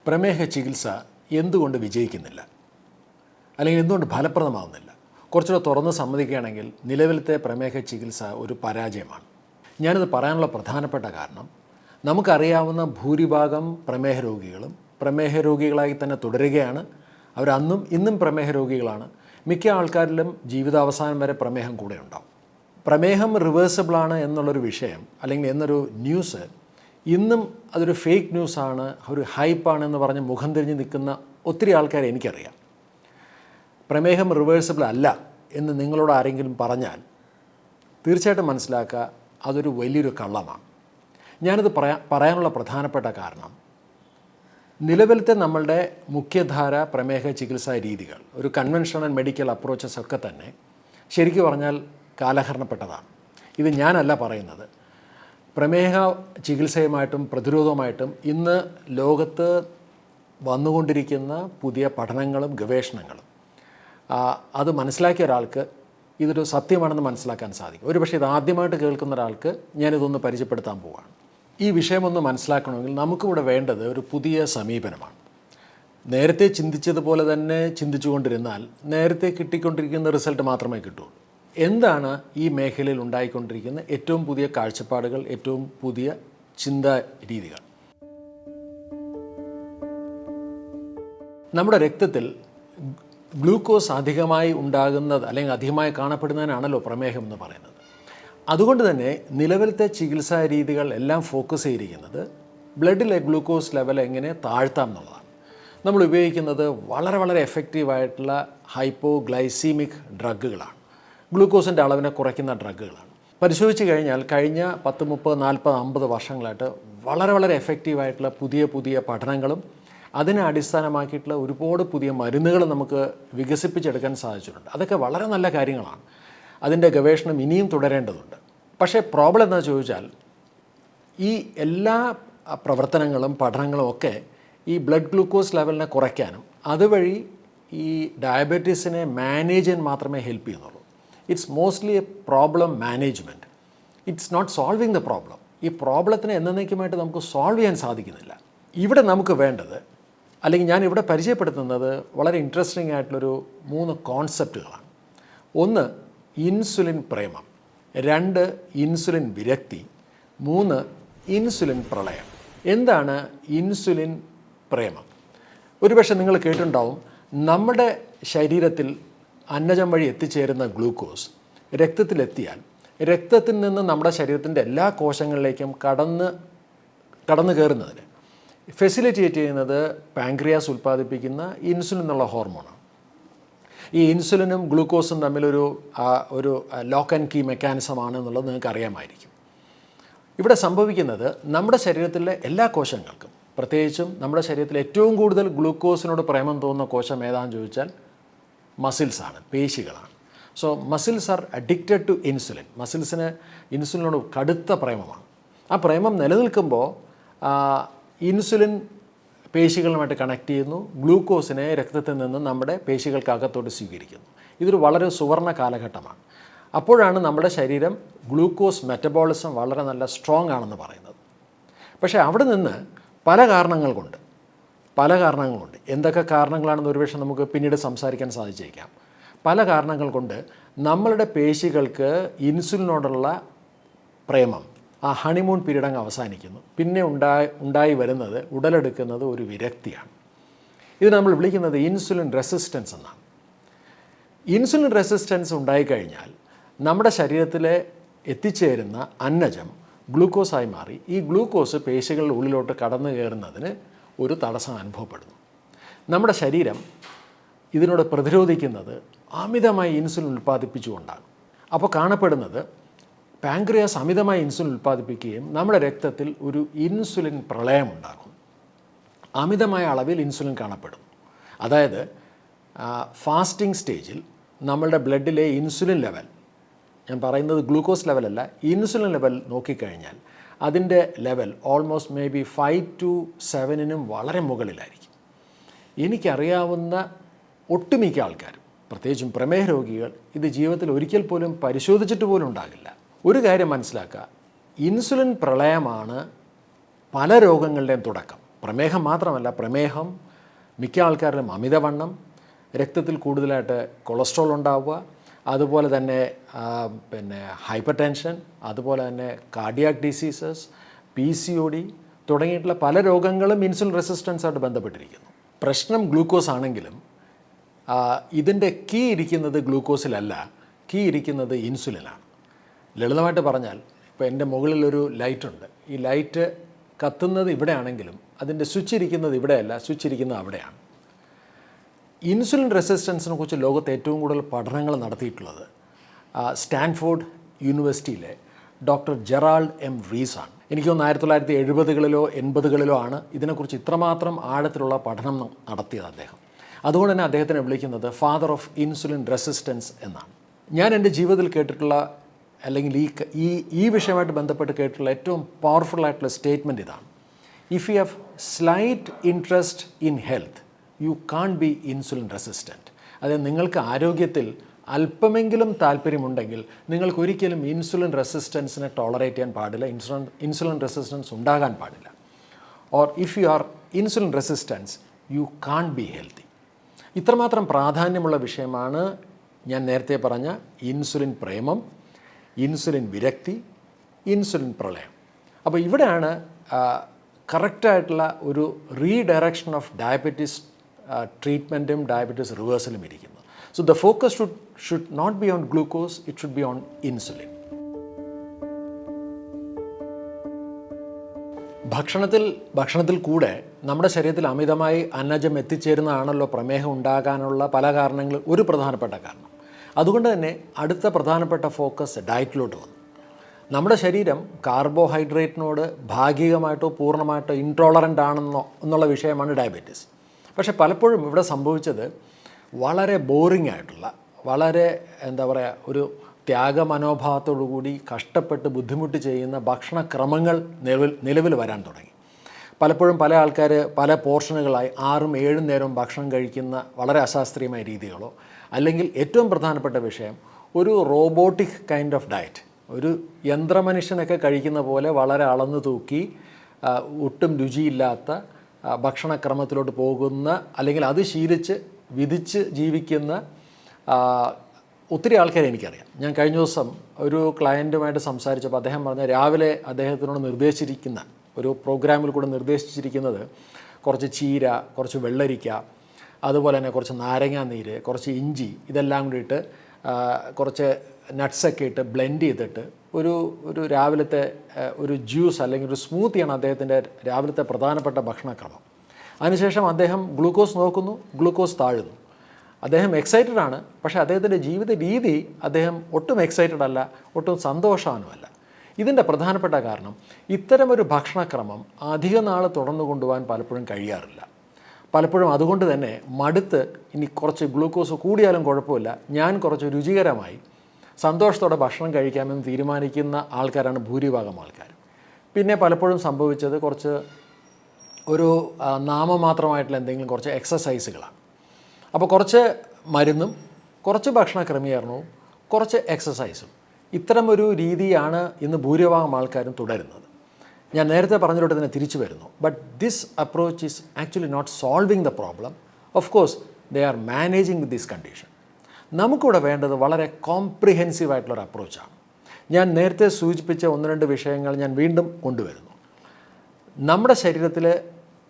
പ്രമേഹ ചികിത്സ എന്തുകൊണ്ട് വിജയിക്കുന്നില്ല, അല്ലെങ്കിൽ എന്തുകൊണ്ട് ഫലപ്രദമാകുന്നില്ല? കുറച്ചുകൂടെ തുറന്ന് സമ്മതിക്കുകയാണെങ്കിൽ നിലവിലത്തെ പ്രമേഹ ചികിത്സ ഒരു പരാജയമാണ്. ഞാനിത് പറയാനുള്ള പ്രധാനപ്പെട്ട കാരണം, നമുക്കറിയാവുന്ന ഭൂരിഭാഗം പ്രമേഹ രോഗികളും പ്രമേഹ രോഗികളായി തന്നെ തുടരുകയാണ്. അവരന്നും ഇന്നും പ്രമേഹ രോഗികളാണ്. മിക്ക ആൾക്കാരിലും ജീവിതാവസാനം വരെ പ്രമേഹം കൂടെ ഉണ്ടാവും. പ്രമേഹം റിവേഴ്സിബിളാണ് എന്നുള്ളൊരു വിഷയം അല്ലെങ്കിൽ എന്നൊരു ന്യൂസ് ഇന്നും അതൊരു ഫേക്ക് ന്യൂസാണ്, ഒരു ഹൈപ്പാണെന്ന് പറഞ്ഞ് മുഖം തിരിഞ്ഞ് നിൽക്കുന്ന ഒത്തിരി ആൾക്കാരെ എനിക്കറിയാം. പ്രമേഹം റിവേഴ്സിബിൾ അല്ല എന്ന് നിങ്ങളോട് ആരെങ്കിലും പറഞ്ഞാൽ തീർച്ചയായിട്ടും മനസ്സിലാക്കുക, അതൊരു വലിയൊരു കള്ളമാണ്. ഞാനിത് പറയാനുള്ള പ്രധാനപ്പെട്ട കാരണം, നിലവിലത്തെ നമ്മളുടെ മുഖ്യധാര പ്രമേഹ ചികിത്സാ രീതികൾ, ഒരു കൺവെൻഷണൽ മെഡിക്കൽ അപ്രോച്ചസ് ഒക്കെ തന്നെ ശരിക്കും പറഞ്ഞാൽ കാലഹരണപ്പെട്ടതാണ്. ഇത് ഞാനല്ല പറയുന്നത്. പ്രമേഹ ചികിത്സയുമായിട്ടും പ്രതിരോധവുമായിട്ടും ഇന്ന് ലോകത്ത് വന്നുകൊണ്ടിരിക്കുന്ന പുതിയ പഠനങ്ങളും ഗവേഷണങ്ങളും അത് മനസ്സിലാക്കിയ ഒരാൾക്ക് ഇതൊരു സത്യമാണെന്ന് മനസ്സിലാക്കാൻ സാധിക്കും. ഒരുപക്ഷെ ഇത് ആദ്യമായിട്ട് കേൾക്കുന്ന ഒരാൾക്ക് ഞാനിതൊന്ന് പരിചയപ്പെടുത്താൻ പോവുകയാണ്. ഈ വിഷയമൊന്ന് മനസ്സിലാക്കണമെങ്കിൽ നമുക്കിവിടെ വേണ്ടത് ഒരു പുതിയ സമീപനമാണ്. നേരത്തെ ചിന്തിച്ചതുപോലെ തന്നെ ചിന്തിച്ചുകൊണ്ടിരുന്നാൽ നേരത്തെ കിട്ടിക്കൊണ്ടിരിക്കുന്ന റിസൾട്ട് മാത്രമേ കിട്ടുള്ളൂ. എന്താണ് ഈ മേഖലയിൽ ഉണ്ടായിക്കൊണ്ടിരിക്കുന്ന ഏറ്റവും പുതിയ കാഴ്ചപ്പാടുകൾ, ഏറ്റവും പുതിയ ചിന്താ രീതികൾ? നമ്മുടെ രക്തത്തിൽ ഗ്ലൂക്കോസ് അധികമായി ഉണ്ടാകുന്നത് അല്ലെങ്കിൽ അധികമായി കാണപ്പെടുന്നതിനാണല്ലോ പ്രമേഹം എന്ന് പറയുന്നത്. അതുകൊണ്ട് തന്നെ നിലവിലത്തെ ചികിത്സാ രീതികൾ എല്ലാം ഫോക്കസ് ചെയ്തിരിക്കുന്നത് ബ്ലഡിലെ ഗ്ലൂക്കോസ് ലെവൽ എങ്ങനെ താഴ്ത്താം എന്നുള്ളതാണ്. നമ്മൾ ഉപയോഗിക്കുന്നത് വളരെ എഫക്റ്റീവായിട്ടുള്ള ഹൈപ്പോഗ്ലൈസീമിക് ഡ്രഗുകളാണ്. ഗ്ലൂക്കോസിൻ്റെ അളവിനെ കുറയ്ക്കുന്ന ഡ്രഗുകളാണ്. പരിശോധിച്ച് കഴിഞ്ഞാൽ കഴിഞ്ഞ 10, 30, 40, 50 വർഷങ്ങളായിട്ട് വളരെ എഫക്റ്റീവായിട്ടുള്ള പുതിയ പഠനങ്ങളും അതിനെ അടിസ്ഥാനമാക്കിയിട്ടുള്ള ഒരുപാട് പുതിയ മരുന്നുകൾ നമുക്ക് വികസിപ്പിച്ചെടുക്കാൻ സാധിച്ചിട്ടുണ്ട്. അതൊക്കെ വളരെ നല്ല കാര്യങ്ങളാണ്. അതിൻ്റെ ഗവേഷണം ഇനിയും തുടരേണ്ടതുണ്ട്. പക്ഷേ പ്രോബ്ലം എന്താ ചോദിച്ചാൽ, ഈ എല്ലാ പ്രവർത്തനങ്ങളും പഠനങ്ങളും ഒക്കെ ഈ ബ്ലഡ് ഗ്ലൂക്കോസ് ലെവലിനെ കുറയ്ക്കാനും അതുവഴി ഈ ഡയബറ്റീസിനെ മാനേജ് ചെയ്യാൻ മാത്രമേ ഹെൽപ്പ് ചെയ്യുന്നുള്ളൂ. It's mostly a problem management. It's not solving the problem. ഈ പ്രോബ്ലത്തിനെ എന്നേക്കുമായിട്ട് നമുക്ക് സോൾവ് ചെയ്യാൻ സാധിക്കുന്നില്ല. ഇവിടെ നമുക്ക് വേണ്ടത്, അല്ലെങ്കിൽ ഞാൻ ഇവിടെ പരിചയപ്പെടുത്തുന്നത് വളരെ ഇൻട്രസ്റ്റിംഗ് ആയിട്ടുള്ളൊരു 3 കോൺസെപ്റ്റുകളാണ്. 1, ഇൻസുലിൻ പ്രേമം. 2, ഇൻസുലിൻ വിരക്തി. 3, ഇൻസുലിൻ പ്രളയം. എന്താണ് ഇൻസുലിൻ പ്രേമം? ഒരുപക്ഷെ നിങ്ങൾ കേട്ടിട്ടുണ്ടാവും, നമ്മുടെ ശരീരത്തിൽ അന്നജം വഴി എത്തിച്ചേരുന്ന ഗ്ലൂക്കോസ് രക്തത്തിലെത്തിയാൽ രക്തത്തിൽ നിന്ന് നമ്മുടെ ശരീരത്തിൻ്റെ എല്ലാ കോശങ്ങളിലേക്കും കടന്നു കയറുന്നതിന് ഫെസിലിറ്റേറ്റ് ചെയ്യുന്നത് പാൻക്രിയാസ് ഉൽപ്പാദിപ്പിക്കുന്ന ഇൻസുലിൻ എന്നുള്ള ഹോർമോണാണ്. ഈ ഇൻസുലിനും ഗ്ലൂക്കോസും തമ്മിലൊരു ലോക്ക് ആൻഡ് കീ മെക്കാനിസമാണ് എന്നുള്ളത് നിങ്ങൾക്ക് അറിയാമായിരിക്കും. ഇവിടെ സംഭവിക്കുന്നത്, നമ്മുടെ ശരീരത്തിലെ എല്ലാ കോശങ്ങൾക്കും, പ്രത്യേകിച്ചും നമ്മുടെ ശരീരത്തിൽ ഏറ്റവും കൂടുതൽ ഗ്ലൂക്കോസിനോട് പ്രേമം തോന്നുന്ന കോശം ഏതാണെന്ന് ചോദിച്ചാൽ മസിൽസാണ്, പേശികളാണ്. So muscles are addicted to insulin. മസിൽസിന് ഇൻസുലിനോട് കടുത്ത പ്രേമമാണ്. ആ പ്രേമം നിലനിൽക്കുമ്പോൾ ഇൻസുലിൻ പേശികളുമായിട്ട് കണക്ട് ചെയ്യുന്നു, ഗ്ലൂക്കോസിനെ രക്തത്തിൽ നിന്ന് നമ്മുടെ പേശികൾക്കകത്തോട്ട് സ്വീകരിക്കുന്നു. ഇതൊരു വളരെ സുവർണ്ണ കാലഘട്ടമാണ്. അപ്പോഴാണ് നമ്മുടെ ശരീരം ഗ്ലൂക്കോസ് മെറ്റബോളിസം വളരെ നല്ല സ്ട്രോങ് ആണെന്ന് പറയുന്നത്. പക്ഷേ അവിടെ നിന്ന് പല കാരണങ്ങൾ കൊണ്ട് എന്തൊക്കെ കാരണങ്ങളാണെന്ന് ഒരുപക്ഷെ നമുക്ക് പിന്നീട് സംസാരിക്കാൻ സാധിച്ചേക്കാം. പല കാരണങ്ങൾ കൊണ്ട് നമ്മളുടെ പേശികൾക്ക് ഇൻസുലിനോടുള്ള പ്രേമം, ആ ഹണിമൂൺ പീരീഡ് അങ്ങ് അവസാനിക്കുന്നു. പിന്നെ ഉണ്ടായി വരുന്നത്, ഉടലെടുക്കുന്നത് ഒരു വിരക്തിയാണ്. ഇത് നമ്മൾ വിളിക്കുന്നത് ഇൻസുലിൻ റെസിസ്റ്റൻസ് എന്നാണ്. ഇൻസുലിൻ റെസിസ്റ്റൻസ് ഉണ്ടായിക്കഴിഞ്ഞാൽ നമ്മുടെ ശരീരത്തിലെ എത്തിച്ചേരുന്ന അന്നജം ഗ്ലൂക്കോസായി മാറി ഈ ഗ്ലൂക്കോസ് പേശികളുടെ ഉള്ളിലോട്ട് കടന്നു കയറുന്നതിന് ഒരു തടസ്സം അനുഭവപ്പെടുന്നു. നമ്മുടെ ശരീരം ഇതിനോട് പ്രതിരോധിക്കുന്നത് അമിതമായി ഇൻസുലിൻ ഉൽപ്പാദിപ്പിച്ചുകൊണ്ടാണ്. അപ്പോൾ കാണപ്പെടുന്നത്, പാൻക്രിയാസ് അമിതമായി ഇൻസുലിൻ ഉൽപ്പാദിപ്പിക്കുകയും നമ്മുടെ രക്തത്തിൽ ഒരു ഇൻസുലിൻ പ്രളയം ഉണ്ടാകും. അമിതമായ അളവിൽ ഇൻസുലിൻ കാണപ്പെടുന്നു. അതായത് ഫാസ്റ്റിംഗ് സ്റ്റേജിൽ നമ്മളുടെ ബ്ലഡിലെ ഇൻസുലിൻ ലെവൽ, ഞാൻ പറയുന്നത് ഗ്ലൂക്കോസ് ലെവലല്ല, ഇൻസുലിൻ ലെവൽ നോക്കിക്കഴിഞ്ഞാൽ അതിൻ്റെ level almost may be 5 to 7 വളരെ മുകളിലായിരിക്കും. എനിക്കറിയാവുന്ന ഒട്ടുമിക്ക ആൾക്കാരും, പ്രത്യേകിച്ചും പ്രമേഹ രോഗികൾ, ഇത് ജീവിതത്തിൽ ഒരിക്കൽ പോലും പരിശോധിച്ചിട്ട് പോലും ഉണ്ടാകില്ല. ഒരു കാര്യം മനസ്സിലാക്കുക, ഇൻസുലിൻ പ്രളയമാണ് പല രോഗങ്ങളുടെയും തുടക്കം. പ്രമേഹം മാത്രമല്ല, പ്രമേഹം, മിക്ക ആൾക്കാരിലും അമിതവണ്ണം, രക്തത്തിൽ കൂടുതലായിട്ട് കൊളസ്ട്രോൾ ഉണ്ടാവുക, അതുപോലെ തന്നെ ഹൈപ്പർ ടെൻഷൻ, അതുപോലെ തന്നെ കാർഡിയാക് ഡിസീസസ്, PCOD തുടങ്ങിയിട്ടുള്ള പല രോഗങ്ങളും ഇൻസുലിൻ റെസിസ്റ്റൻസായിട്ട് ബന്ധപ്പെട്ടിരിക്കുന്നു. പ്രശ്നം ഗ്ലൂക്കോസ് ആണെങ്കിലും ഇതിൻ്റെ കീ ഇരിക്കുന്നത് ഗ്ലൂക്കോസിലല്ല, കീ ഇരിക്കുന്നത് ഇൻസുലിനാണ്. ലളിതമായിട്ട് പറഞ്ഞാൽ, ഇപ്പോൾ എൻ്റെ മുകളിലൊരു ലൈറ്റുണ്ട്. ഈ ലൈറ്റ് കത്തുന്നത് ഇവിടെയാണെങ്കിലും അതിൻ്റെ സ്വിച്ച് ഇരിക്കുന്നത് ഇവിടെയല്ല, സ്വിച്ച് ഇരിക്കുന്നത് അവിടെയാണ്. ഇൻസുലിൻ റെസിസ്റ്റൻസിനെ കുറിച്ച് ലോകത്ത് ഏറ്റവും കൂടുതൽ പഠനങ്ങൾ നടത്തിയിട്ടുള്ളത് സ്റ്റാൻഫോർഡ് യൂണിവേഴ്സിറ്റിയിലെ ഡോക്ടർ ജെറാൾഡ് M. റീസാണ്. എനിക്ക് തോന്നുന്നു 1970-കളിലോ 80-കളിലോ ആണ് ഇതിനെക്കുറിച്ച് ഇത്രമാത്രം ആഴത്തിലുള്ള പഠനം നടത്തിയത് അദ്ദേഹം. അതുകൊണ്ട് തന്നെ അദ്ദേഹത്തിനെ വിളിക്കുന്നത് ഫാദർ ഓഫ് ഇൻസുലിൻ റെസിസ്റ്റൻസ് എന്നാണ്. ഞാൻ എൻ്റെ ജീവിതത്തിൽ കേട്ടിട്ടുള്ള, അല്ലെങ്കിൽ ഈ വിഷയമായിട്ട് ബന്ധപ്പെട്ട് കേട്ടിട്ടുള്ള ഏറ്റവും പവർഫുള്ളായിട്ടുള്ള സ്റ്റേറ്റ്മെൻറ്റ് ഇതാണ്: if you have slight interest in health you can't be insulin resistant. അതായത് നിങ്ങൾക്ക് ആരോഗ്യത്തിൽ അല്പമെങ്കിലും താല്പര്യമുണ്ടെങ്കിൽ നിങ്ങൾക്ക് ഒരിക്കലും ഇൻസുലിൻ റെസിസ്റ്റൻസിനെ ടോളറേറ്റ് ചെയ്യാൻ പാടില്ല, ഇൻസുലിൻ റെസിസ്റ്റൻസ് ഉണ്ടാകാൻ പാടില്ല. Or if you are insulin resistance you can't be healthy. ഇത്രമാത്രം പ്രാധാന്യമുള്ള വിഷയമാണ് ഞാൻ നേരത്തെ പറഞ്ഞ ഇൻസുലിൻ പ്രേമം, ഇൻസുലിൻ വിരക്തി, ഇൻസുലിൻ പ്രളയം. അപ്പോൾ ഇവിടെയാണ് കറക്റ്റായിട്ടുള്ള ഒരു റീഡയറക്ഷൻ ഓഫ് ഡയബറ്റീസ് ട്രീറ്റ്മെൻറ്റും ഡയബറ്റീസ് റിവേഴ്സലും ഇരിക്കുന്നത്. So the focus should not be on glucose, it should be on insulin. ഭക്ഷണത്തിൽ കൂടെ നമ്മുടെ ശരീരത്തിൽ അമിതമായി അന്നജം എത്തിച്ചേരുന്നതാണല്ലോ പ്രമേഹം ഉണ്ടാകാനുള്ള പല കാരണങ്ങൾ ഒരു പ്രധാനപ്പെട്ട കാരണം. അതുകൊണ്ട് തന്നെ അടുത്ത പ്രധാനപ്പെട്ട ഫോക്കസ് ഡയറ്റിലോട്ട് വന്നു. നമ്മുടെ ശരീരം കാർബോഹൈഡ്രേറ്റിനോട് ഭാഗികമായിട്ടോ പൂർണ്ണമായിട്ടോ ഇൻടോളറൻ്റ് ആണെന്നോ എന്നുള്ള വിഷയമാണ് ഡയബറ്റീസ്. പക്ഷേ പലപ്പോഴും ഇവിടെ സംഭവിച്ചത് വളരെ ബോറിംഗ് ആയിട്ടുള്ള, വളരെ ഒരു ത്യാഗമനോഭാവത്തോടു കൂടി കഷ്ടപ്പെട്ട് ബുദ്ധിമുട്ട് ചെയ്യുന്ന ഭക്ഷണക്രമങ്ങൾ നിലവിൽ വരാൻ തുടങ്ങി. പലപ്പോഴും പല ആൾക്കാർ പല പോർഷനുകളായി 6-7 നേരവും ഭക്ഷണം കഴിക്കുന്ന വളരെ അശാസ്ത്രീയമായ രീതികളോ, അല്ലെങ്കിൽ ഏറ്റവും പ്രധാനപ്പെട്ട വിഷയം ഒരു റോബോട്ടിക് കൈൻഡ് ഓഫ് ഡയറ്റ്, ഒരു യന്ത്രമനുഷ്യനൊക്കെ കഴിക്കുന്ന പോലെ വളരെ അളന്നു തൂക്കി ഒട്ടും രുചിയില്ലാത്ത ഭക്ഷണക്രമത്തിലോട്ട് പോകുന്ന, അല്ലെങ്കിൽ അത് ശീലിച്ച് വിധിച്ച് ജീവിക്കുന്ന ഒത്തിരി ആൾക്കാരെ എനിക്കറിയാം. ഞാൻ കഴിഞ്ഞ ദിവസം ഒരു ക്ലയൻറ്റുമായിട്ട് സംസാരിച്ചപ്പോൾ അദ്ദേഹം പറഞ്ഞ രാവിലെ അദ്ദേഹത്തിനോട് നിർദ്ദേശിച്ചിരിക്കുന്ന ഒരു പ്രോഗ്രാമിൽ കൂടെ നിർദ്ദേശിച്ചിരിക്കുന്നത് കുറച്ച് ചീര, കുറച്ച് വെള്ളരിക്ക, അതുപോലെ തന്നെ കുറച്ച് നാരങ്ങാനീര്, കുറച്ച് ഇഞ്ചി, ഇതെല്ലാം കൂടി ഇട്ട് കുറച്ച് നട്ട്സൊക്കെ ഇട്ട് ബ്ലെൻഡ് ചെയ്തിട്ട് ഒരു രാവിലത്തെ ഒരു ജ്യൂസ് അല്ലെങ്കിൽ ഒരു സ്മൂത്തിയാണ് അദ്ദേഹത്തിൻ്റെ രാവിലത്തെ പ്രധാനപ്പെട്ട ഭക്ഷണക്രമം. അതിനുശേഷം അദ്ദേഹം ഗ്ലൂക്കോസ് നോക്കുന്നു, ഗ്ലൂക്കോസ് താഴുന്നു. അദ്ദേഹം എക്സൈറ്റഡ് ആണ്, പക്ഷേ അദ്ദേഹത്തിൻ്റെ ജീവിത രീതി അദ്ദേഹം ഒട്ടും എക്സൈറ്റഡ് അല്ല, ഒട്ടും സന്തോഷവാനുമല്ല. ഇതിൻ്റെ പ്രധാനപ്പെട്ട കാരണം ഇത്തരമൊരു ഭക്ഷണക്രമം അധിക നാൾ തുടർന്നു കൊണ്ടുപോകാൻ പലപ്പോഴും കഴിയാറില്ല. പലപ്പോഴും അതുകൊണ്ട് തന്നെ മടുത്ത് ഇനി കുറച്ച് ഗ്ലൂക്കോസ് കൂടിയാലും കുഴപ്പമില്ല, ഞാൻ കുറച്ച് രുചികരമായി സന്തോഷത്തോടെ ഭക്ഷണം കഴിക്കാമെന്ന് തീരുമാനിക്കുന്ന ആൾക്കാരാണ് ഭൂരിഭാഗം ആൾക്കാർ. പിന്നെ പലപ്പോഴും സംഭവിച്ചത് കുറച്ച് ഒരു നാമമാത്രമായിട്ടുള്ള എന്തെങ്കിലും കുറച്ച് എക്സസൈസുകളാണ്. അപ്പോൾ കുറച്ച് മരുന്നും കുറച്ച് ഭക്ഷണ ക്രമീകരണവും കുറച്ച് എക്സസൈസും, ഇത്തരമൊരു രീതിയാണ് ഇന്ന് ഭൂരിഭാഗം ആൾക്കാരും തുടരുന്നത്. ഞാൻ നേരത്തെ പറഞ്ഞിട്ട് തന്നെ തിരിച്ചു വരുന്നു. But this approach is actually not solving the problem. Of course they are managing this condition. നമുക്കിവിടെ വേണ്ടത് വളരെ കോംപ്രിഹെൻസീവായിട്ടുള്ളൊരു അപ്രോച്ചാണ്. ഞാൻ നേരത്തെ സൂചിപ്പിച്ച 1-2 വിഷയങ്ങൾ ഞാൻ വീണ്ടും കൊണ്ടുവരുന്നു. നമ്മുടെ ശരീരത്തിൽ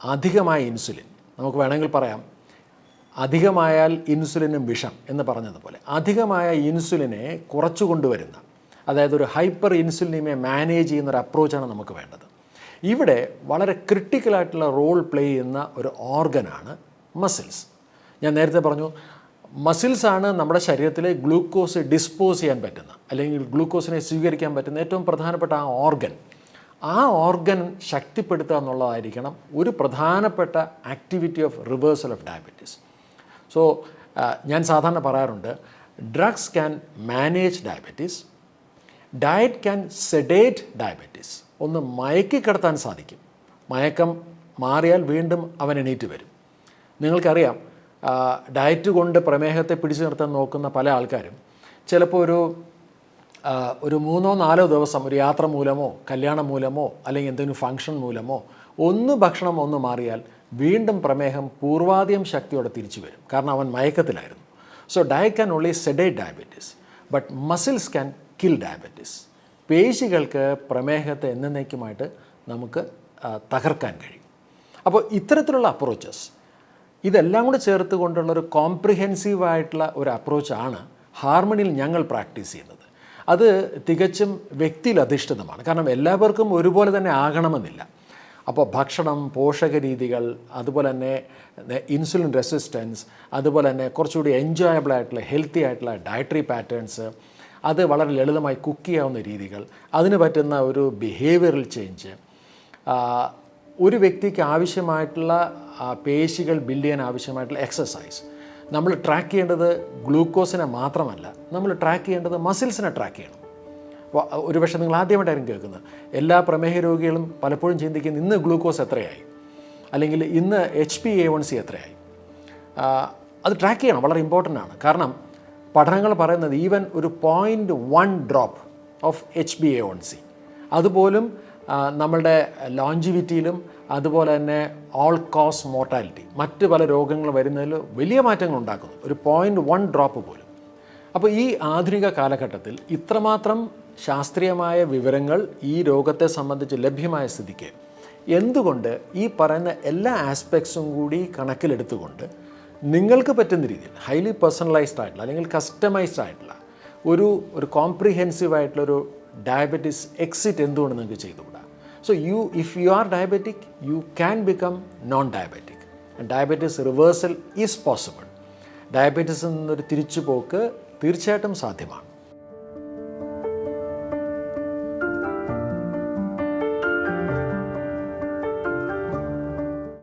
അധികമായ ഇൻസുലിൻ, നമുക്ക് വേണമെങ്കിൽ പറയാം അധികമായാൽ ഇൻസുലിനും വിഷം എന്ന് പറഞ്ഞതുപോലെ, അധികമായ ഇൻസുലിനെ കുറച്ചു കൊണ്ടുവരുന്ന, അതായത് ഒരു ഹൈപ്പർ ഇൻസുലിനിമെ മാനേജ് ചെയ്യുന്നൊരു അപ്രോച്ചാണ് നമുക്ക് വേണ്ടത്. ഇവിടെ വളരെ ക്രിട്ടിക്കലായിട്ടുള്ള റോൾ പ്ലേ ചെയ്യുന്ന ഒരു ഓർഗനാണ് മസിൽസ്. ഞാൻ നേരത്തെ പറഞ്ഞു, മസിൽസാണ് നമ്മുടെ ശരീരത്തിലെ ഗ്ലൂക്കോസ് ഡിസ്പോസ് ചെയ്യാൻ പറ്റുന്ന, അല്ലെങ്കിൽ ഗ്ലൂക്കോസിനെ സ്വീകരിക്കാൻ പറ്റുന്ന ഏറ്റവും പ്രധാനപ്പെട്ട ആ ഓർഗൻ ശക്തിപ്പെടുത്തുക എന്നുള്ളതായിരിക്കണം ഒരു പ്രധാനപ്പെട്ട activity of reversal of diabetes. So ഞാൻ സാധാരണ പറയാറുണ്ട്, drugs can manage diabetes, diet can sedate diabetes. ഒന്ന് മയക്കിക്കിടത്താൻ സാധിക്കും, മയക്കം മാറിയാൽ വീണ്ടും അവൻ എണീറ്റ് വരും. നിങ്ങൾക്കറിയാം, ഡയറ്റ് കൊണ്ട് പ്രമേഹത്തെ പിടിച്ചു നിർത്താൻ നോക്കുന്ന പല ആൾക്കാരും ചിലപ്പോൾ ഒരു 3-4 ദിവസം ഒരു യാത്ര മൂലമോ കല്യാണം മൂലമോ അല്ലെങ്കിൽ എന്തെങ്കിലും ഫംഗ്ഷൻ മൂലമോ ഒന്ന് ഭക്ഷണം ഒന്ന് മാറിയാൽ വീണ്ടും പ്രമേഹം പൂർവാധികം ശക്തിയോടെ തിരിച്ചു വരും, കാരണം അവൻ മയക്കത്തിലായിരുന്നു. So diet can only sedate diabetes, but muscles can kill diabetes. പേശികൾക്ക് പ്രമേഹത്തെ എന്നേക്കുമായിട്ട് നമുക്ക് തകർക്കാൻ കഴിയും. അപ്പോൾ ഇത്തരത്തിലുള്ള അപ്രോച്ചസ്, ഇതെല്ലാം കൂടെ ചേർത്ത് കൊണ്ടുള്ളൊരു കോംപ്രിഹെൻസീവായിട്ടുള്ള ഒരു അപ്രോച്ചാണ് ഹാർമണിയിൽ ഞങ്ങൾ പ്രാക്ടീസ് ചെയ്യുന്നത്. അത് തികച്ചും വ്യക്തിയിൽ അധിഷ്ഠിതമാണ്, കാരണം എല്ലാവർക്കും ഒരുപോലെ തന്നെ ആകണമെന്നില്ല. അപ്പോൾ ഭക്ഷണം, പോഷകരീതികൾ, അതുപോലെ തന്നെ ഇൻസുലിൻ റെസിസ്റ്റൻസ്, അതുപോലെ തന്നെ കുറച്ചുകൂടി എൻജോയബിൾ ആയിട്ടുള്ള ഹെൽത്തി ആയിട്ടുള്ള ഡയറ്ററി പാറ്റേൺസ്, അത് വളരെ ലളിതമായി കുക്ക് ചെയ്യാവുന്ന രീതികൾ, അതിന് പറ്റുന്ന ഒരു ബിഹേവിയറൽ ചേഞ്ച്, ഒരു വ്യക്തിക്ക് ആവശ്യമായിട്ടുള്ള പേശികൾ ബിൽഡ് ചെയ്യാൻ ആവശ്യമായിട്ടുള്ള എക്സസൈസ്. നമ്മൾ ട്രാക്ക് ചെയ്യേണ്ടത് ഗ്ലൂക്കോസിനെ മാത്രമല്ല, നമ്മൾ ട്രാക്ക് ചെയ്യേണ്ടത് മസിൽസിനെ ട്രാക്ക് ചെയ്യണം. ഒരുപക്ഷെ നിങ്ങൾ ആദ്യമായിട്ടായിരിക്കും കേൾക്കുന്നത്, എല്ലാ പ്രമേഹ രോഗികളും പലപ്പോഴും ചിന്തിക്കുന്നത് ഇന്ന് ഗ്ലൂക്കോസ് എത്രയായി, അല്ലെങ്കിൽ ഇന്ന് HbA1c എത്രയായി. അത് ട്രാക്ക് ചെയ്യണം, വളരെ ഇമ്പോർട്ടൻ്റ് ആണ്. കാരണം പഠനങ്ങൾ പറയുന്നത് ഈവൻ ഒരു 0.1 ഡ്രോപ്പ് ഓഫ് HbA1c അതുപോലും നമ്മളുടെ ലോഞ്ചിവിറ്റിയിലും അതുപോലെ തന്നെ ഓൾ കോസ് മോർട്ടാലിറ്റി, മറ്റ് പല രോഗങ്ങൾ വരുന്നതിൽ വലിയ മാറ്റങ്ങൾ ഉണ്ടാക്കുന്നു, ഒരു 0.1 ഡ്രോപ്പ് പോലും. അപ്പോൾ ഈ ആധുനിക കാലഘട്ടത്തിൽ ഇത്രമാത്രം ശാസ്ത്രീയമായ വിവരങ്ങൾ ഈ രോഗത്തെ സംബന്ധിച്ച് ലഭ്യമായ സ്ഥിതിക്ക് എന്തുകൊണ്ട് ഈ പറയുന്ന എല്ലാ ആസ്പെക്ട്സും കൂടി കണക്കിലെടുത്തുകൊണ്ട് നിങ്ങൾക്ക് പറ്റുന്ന രീതിയിൽ ഹൈലി പേഴ്സണലൈസ്ഡ് ആയിട്ടുള്ള അല്ലെങ്കിൽ കസ്റ്റമൈസ്ഡ് ആയിട്ടുള്ള ഒരു കോംപ്രിഹെൻസീവ് ആയിട്ടുള്ളൊരു ഡയബറ്റീസ് എക്സിറ്റ് എന്തുകൊണ്ട് നിങ്ങൾക്ക് ചെയ്തുകൂടാ? So if you are diabetic, you can become non diabetic. Diabetes reversal is possible. ഡയബറ്റീസിൽ നിന്നൊരു തിരിച്ചുപോക്ക് തീർച്ചയായിട്ടും സാധ്യമാണ്.